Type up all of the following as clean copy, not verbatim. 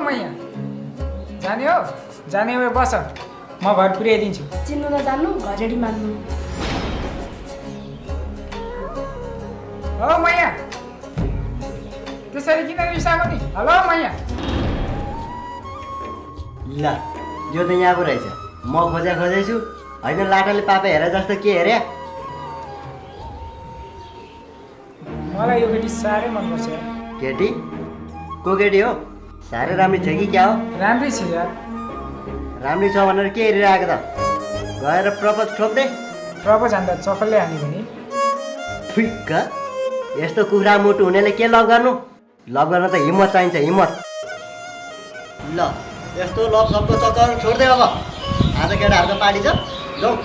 मैया जाने हो बस म घर पुर्याइदिन्छु चिन्नु नजान्नु घरेडी मान्नु हो मैया त्यसरी किन रिसाएको नि हेलो मैया ल यो त यहाँ पो रहेछ म खोजेछु होइन लाटाले पापा हेरे जस्तो के हेरे मलाई यो केटी साह्रै मनपर्छ यार केटी को केटी हो साह्रै राम्री छ कि क्या हो राम्रै छ यार राम्री छ भनेर के हेरिरहेको त गएर प्रपोज ठोक्दै प्रपोज हान्दा चप्पलले हान्यो भने ठिक्क यस्तो कुखुरा मुटु हुनेले के लभ गर्नु लभ गर्न त हिम्मत चाहिन्छ हिम्मत ल यस्तो लभ सबको चक्कर छोड्दै अब आज केटाहरूको पार्टी छ जाउँ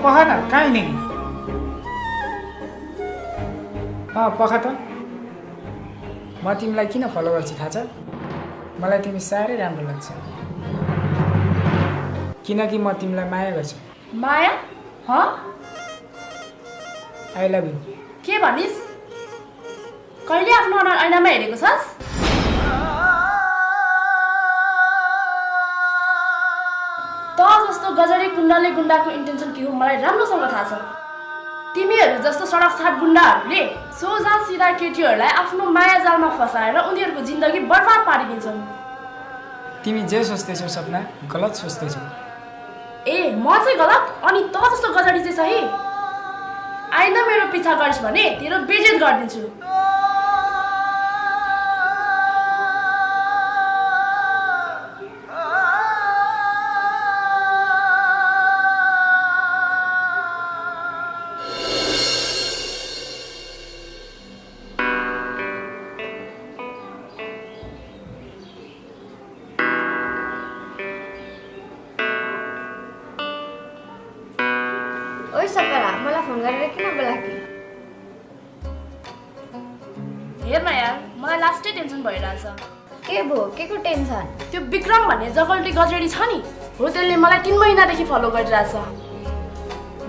पख न कहीँ नि पख त म तिमीलाई किन फलो गर्छु थाहा छ मलाई तिमी साह्रै राम्रो लाग्छ किनकि म तिमीलाई माया गर्छु माया आई लभ यु के भनिस् कहिले आफ्नो अनुहार ऐनामा हेरेको छस् त जस्तो गजरी गुण्डाले गुण्डाको इन्टेन्सन के हो मलाई राम्रोसँग थाहा छ तिमीहरू जस्तो सडक छाप गुण्डाहरूले सोझा सिधा केटीहरूलाई आफ्नो माया जालमा फसाएर उनीहरूको जिन्दगी बर्बाद पारिदिन्छन् तिमी जे सोच्दैछौ सपना गलत सोच्दैछौ ए म चाहिँ गलत अनि त जस्तो गजडी चाहिँ सही आइन मेरो पिछा गरिस् भने तेरो बेइज्जत गरिदिन्छु मलाई फोन गरेर किन बोलाकी हेर्न यार मलाई लास्टै टेन्सन भइरहेछ के भो के को टेन्सन त्यो विक्रम भन्ने जगल्टी गजडी छ नि हो त्यसले मलाई 3 महिनादेखि फलो गरिरहेछ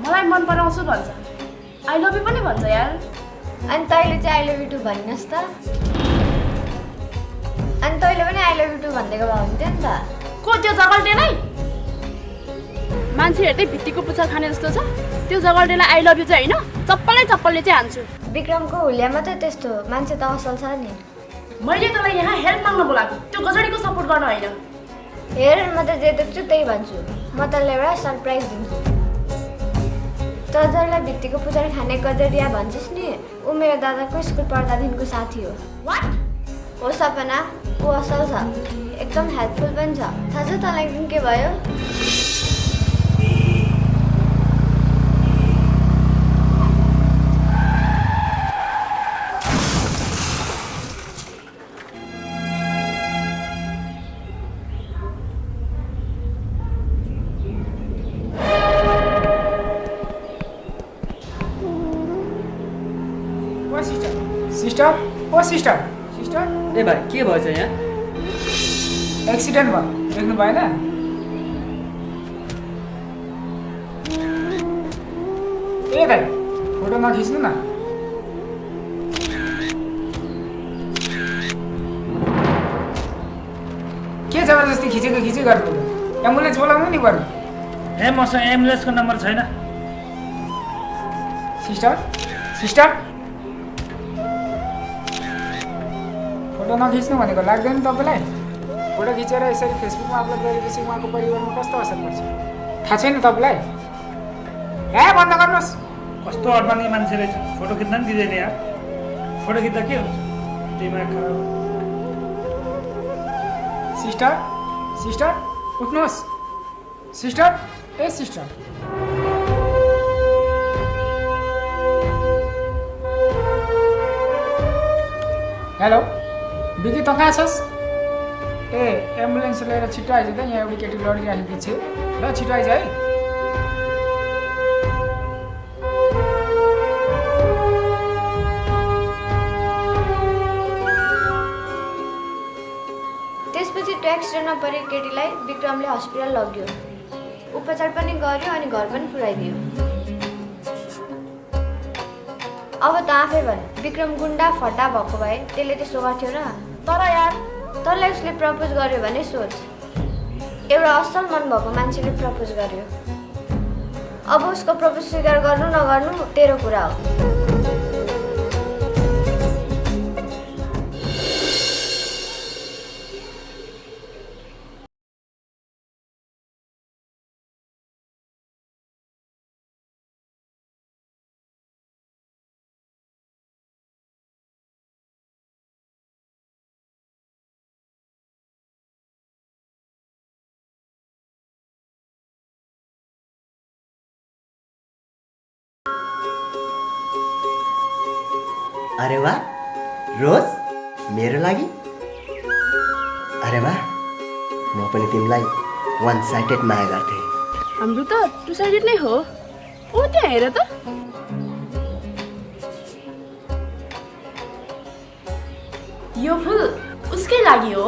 मलाई मन पराउँछु भन्छ आई लभ यु पनि भन्छ यार अनि तैले चाहिँ आई लभ यु टु भन्नस् त अनि तैले पनि आई लभ यु टु भन्दैको भए हुन्थ्यो नि त को त्यो जगल्टेलाई मान्छे हेर्दै भित्तीको पुच्छर खाने जस्तो छ त्यो जगल्टेलाई आई लभ यु चाहिँ हैन चप्पलले चाहिँ हान्छु विक्रमको हुलिया मात्रै त्यस्तो मान्छे त असल छ नि मैले तँलाई यहाँ हेल्प माग्न बोलाएको त्यो गजडीको सपोर्ट गर्न हैन हेर म त जे देख्छु त्यही भन्छु म तँलाई एउटा सरप्राइज दिन्छु तँलाई भित्तीको पुच्छर खाने गजडिया भन्छस् नि ऊ मेरो दादाको स्कुल पढ्दादेखिको साथी हो व्हाट हो सपना ऊ असल छ एकदम हेल्पफुल पनि छ थाहा छ तँलाई एकदिन के भयो सिस्टर ए भाइ के भएछ यहाँ एक्सिडेन्ट भयो देख्नु भएन ए भाइ फोटो नखिच्नु न के जबरजस्ती खिचेको गर्नु एम्बुलेन्स बोलाउनु नि पर्नु ए मसँग एम्बुलेन्सको नम्बर छैन सिस्टर फोटो नखिच्नु भनेको लाग्दैन तपाईँलाई फोटो खिचेर यसरी फेसबुकमा अपलोड गरेपछि उहाँको परिवारमा कस्तो असर पर्छ थाहा छैन तपाईँलाई ए बन्द गर्नुहोस् कस्तो अडमानी मान्छे रहेछ फोटो खिच्न पनि दिँदैन यार फोटो खिच्दा के हुन्छ दिमाग खराब सिस्टर उठ्नुहोस् सिस्टर हेलो बिकी त कहाँ छस् ए एम्बुलेन्स लिएर छिटो आइज त यहाँ एउटी केटी लडिराखेको पछि ल छिटो आइज है त्यसपछि त्यो एक्सिडेन्टमा परेको केटीलाई विक्रमले हस्पिटल लग्यो उपचार पनि गर्यो अनि घर पनि पुऱ्याइदियो अब त आफै भन विक्रम गुन्डा फड्डा भएको भए त्यसले त्यसो गर्थ्यो र तर यार तँलाई उसले प्रपोज गर्यो भने सोच एउटा असल मन भएको मान्छेले प्रपोज गर्यो अब उसको प्रपोज स्वीकार गर्नु नगर्नु तेरो कुरा हो अरे वाह रोज मेरो लागि अरे वाह म पनि तिमीलाई वान साइडेड माया गर्थेँ हाम्रो त टु साइडेड नै हो ओ त्यहाँ हेर त यो फुल उसकै लागि हो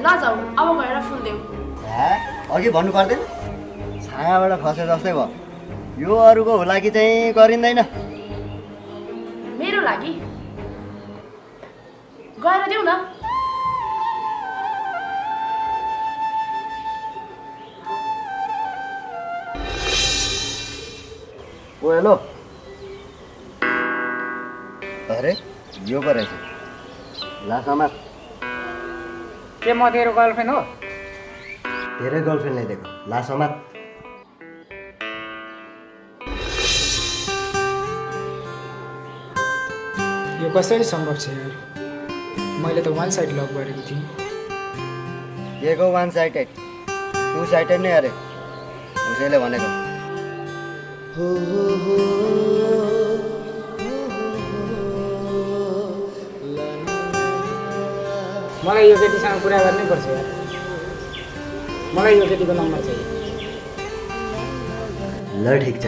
ल जाऊ अब गएर फुल देऊ अघि भन्नु पर्दैन छायाबाट खसे जस्तै भयो यो अरूको होला कि चाहिँ गरिँदैन मेरो लागि गएर देऊ न ओ हेलो अरे यो पो रहेछ ला समाज के म तेरो गर्लफ्रेन्ड हो तेरै गर्लफ्रेन्डले दिएको ला समाज यो कसरी सम्भव छ यार मैले त वान साइड लभ गरेको थिएँ के को वान साइडेड टु साइडेड नै अरे उसैले भनेको मलाई यो केटीसँग कुरा गर्नै पर्छ यार मलाई यो केटीको नम्बर चाहियो ल ठिक छ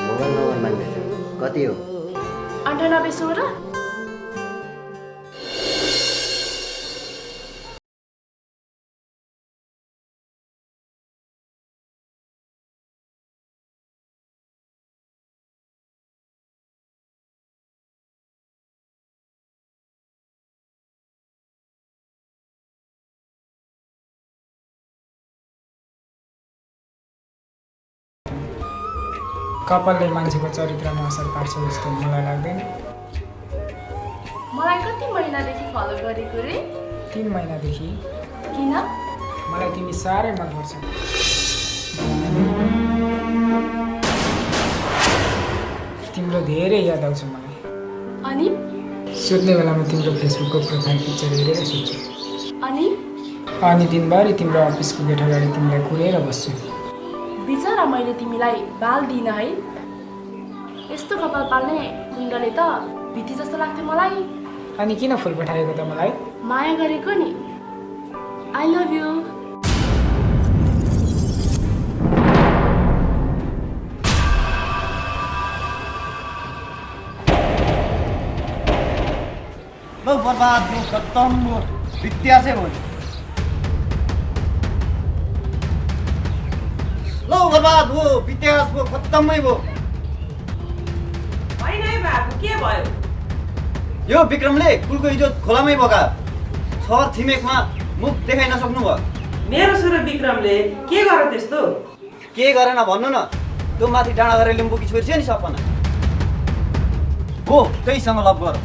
मोबाइल नम्बर माग्दैछ कति हो 9816 कपालले मान्छेको चरित्रमा असर पार्छ जस्तो मलाई लाग्दैन मलाई कति महिनादेखि फलो गरेको रे 3 महिनादेखि किन मलाई तिमी साह्रै मनपर्छ तिम्रो धेरै याद आउँछ मलाई अनि सुत्ने बेलामा तिम्रो फेसबुकको प्रोफाइल पिक्चर हेरेर सुत्छु अनि दिनभरि तिम्रो अफिसको गेट अगाडि तिमीलाई कुरेर बस्छु बिचरा मैले तिमीलाई बाल दिन है यस्तो कपाल पाल्ने कुण्डले त भित्री जस्तो लाग्थ्यो मलाई अनि किन फुल पठाएको त मलाई माया गरेको नि आई लभ यु लो बर्बाद हो खत्म हो इतिहासै हो लो बर्बाद हो इतिहास हो खत्तमै हो होइन है बाबु के भयो यो विक्रमले कुलको इज्जत खोलामै बोका छर छिमेकमा मुख देखाइ नसक्नु भयो मेरो छोरो विक्रमले के गर त्यस्तो के गरेन भन्नु न त्यो माथि डाँडा गरेर लिम्बुकी छोरी छ नि सपना हो त्यहीसँग लभ गर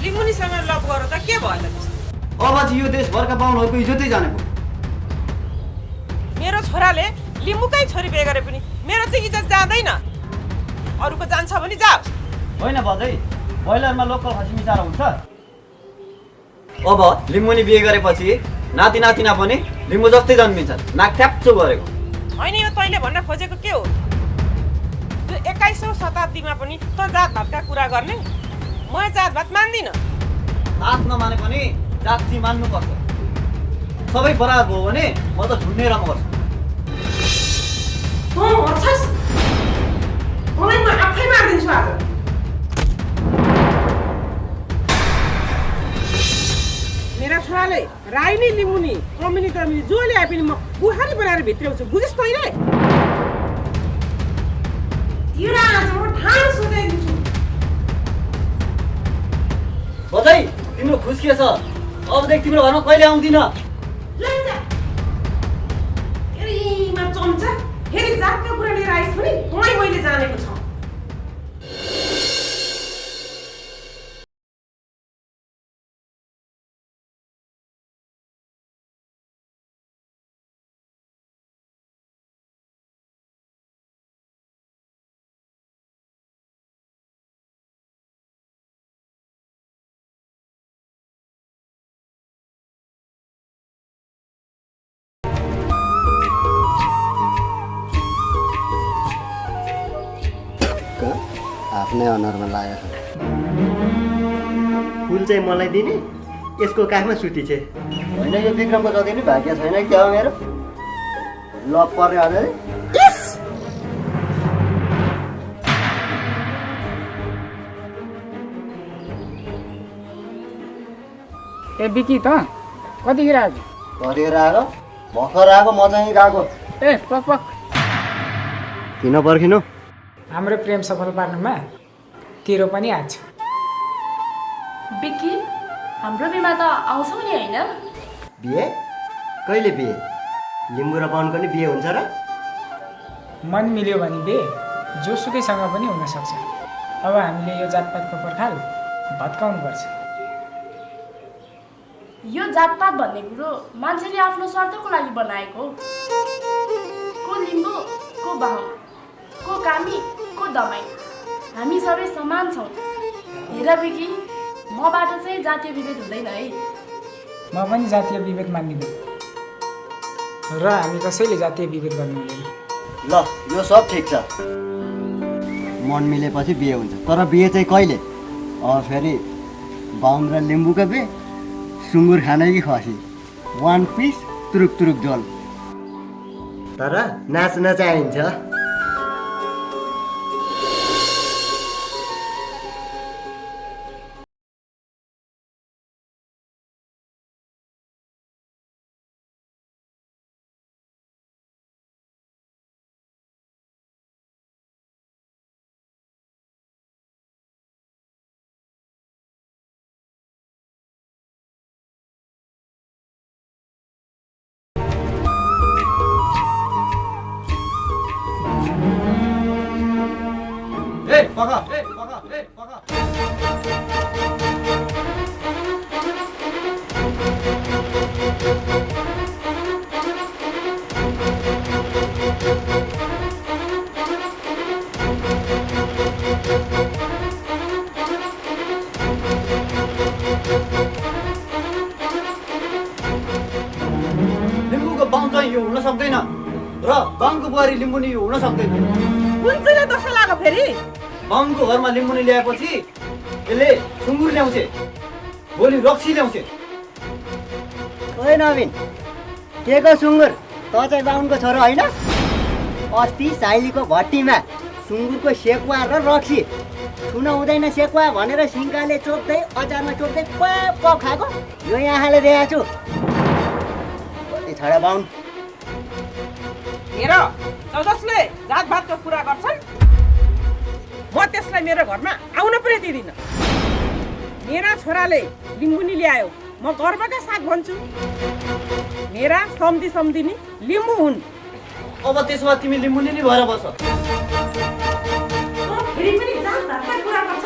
लिमुनीसँग लभ गर त के भयो त त्यस्तो अब चाहिँ यो देशभरका बाहुनहरूको इज्जतै जानेको मेरो छोराले लिम्बुकै छोरी बिहे गरे पनि मेरो चाहिँ इज्जत जाँदैन अरूको जान्छ भने जाओस् होइन बजै ब्रोइलरमा लोकल खसी मिसाएर हुन्छ अब लिम्बुनी बिहे गरेपछि नाति नातिना पनि लिम्बू जस्तै जन्मिन्छन्, नाक थ्याप्चो गरेको। होइन यो तैँले भन्न खोजेको के हो? यो 21औं शताब्दीमा पनि त जातभातका कुरा गर्ने? म जातभात मान्दिनँ। जात नमाने पनि जात चाहिँ मान्नुपर्छ। सबै बराबर हो भने म त झुन्ने रम गर्छु। तँ हर्छस्? तँलाई म आफै मारिदिन्छु आज। मेरा छोराले राईनी लिम्बुनी कमिनी कमिनी जो ल्याए पनि म बुहारी बनाएर भित्र्याउँछु, बुझिस् तैँले? तिरा आज म ठाउँ सोचाइदिन्छु। बधाई, तिम्रो खुस के छ? अबदेखि तिम्रो घरमा कहिले आउँदिन। लैजा एरीमा चम्चा फेरि जातका कुरा लिएर आइस् भने तँलाई मैले जानेको छ। आफ्नै अनुहारमा लागेको छ। फुल चाहिँ मलाई दिने, यसको काखमा सुती छ। होइन यो विक्रमको जति नि भाग्य छैन क्या हो मेरो? लप पर्ने अझै ए बिकी त कतिखेर आएको? गरेर आएको भर्खर आएको, म चाहिँ गएको। ए पक पक, किन पर्खिनु? हाम्रो प्रेम सफल पार्नुमा तेरो पनि हात छ। बिक्की हाम्रो बिमा त आउँछौ नि होइन? बिहे? कहिले बिहे? लिम्बू र बनको नि बिहे हुन्छ र? मन मिल्यो भने बिहे जोसुकैसँग पनि हुनसक्छ। अब हामीले यो जातपातको पर्खाल भत्काउनुपर्छ। यो जातपात भन्ने कुरो मान्छेले आफ्नो स्वार्थको लागि बनाएको हो। को लिम्बू, को बाहुन, को कामी, को दमाई, हामी सबै समान छौँ। हेर बिकी, मबाट चाहिँ जातीय विभेद हुँदैन है। म पनि जातीय विभेद मान्दिनँ र हामी कसैले जातीय विभेद गर्नु हुँदैन। ल यो सब ठिक छ, मन मिलेपछि बिहे हुन्छ। तर बिहे चाहिँ कहिले? अब फेरि बाहुन र लिम्बूको बिहे, सुँगुर खाने कि खसी, 1 पिस तुरुक तुरुक झोल। तर नाच्न चाहिन्छ। लिम्बूको बाहुन चाहिँ यो हुन सक्दैन र बाहुनको बुहारी लिम्बुनी यो हुन सक्दैन। कुन चाहिँ दोष लाग्यो फेरि? बाहुनको घरमा लिम्बुनी ल्याएपछि यसले सुँगुर ल्याउँछ, भोलि रक्सी ल्याउँछ। ओए नवीन, के को सुँगुर? त चाहिँ बाहुनको छोरो होइन? अस्ति साइलीको भट्टीमा सुँगुरको सेकुवा र रक्सी छुन हुँदैन सेकुवा भनेर सिङ्काले चोप्दै अचारमा चोप्दै पप खाएको यो यहाँले देखाएको छु। छोडा बाहुन। हेर जसले जातभातको कुरा गर्छन् म त्यसलाई मेरो घरमा आउन पनि दिँदिनँ। मेरा छोराले लिम्बुनी ल्यायो, म गर्वका साथ भन्छु मेरा सम्धी सम्धिनी लिम्बू हुन्। अब त्यसमा तिमी लिम्बुनी नै भएर बस। फेरि पनि जातभातका कुरा गर्छ।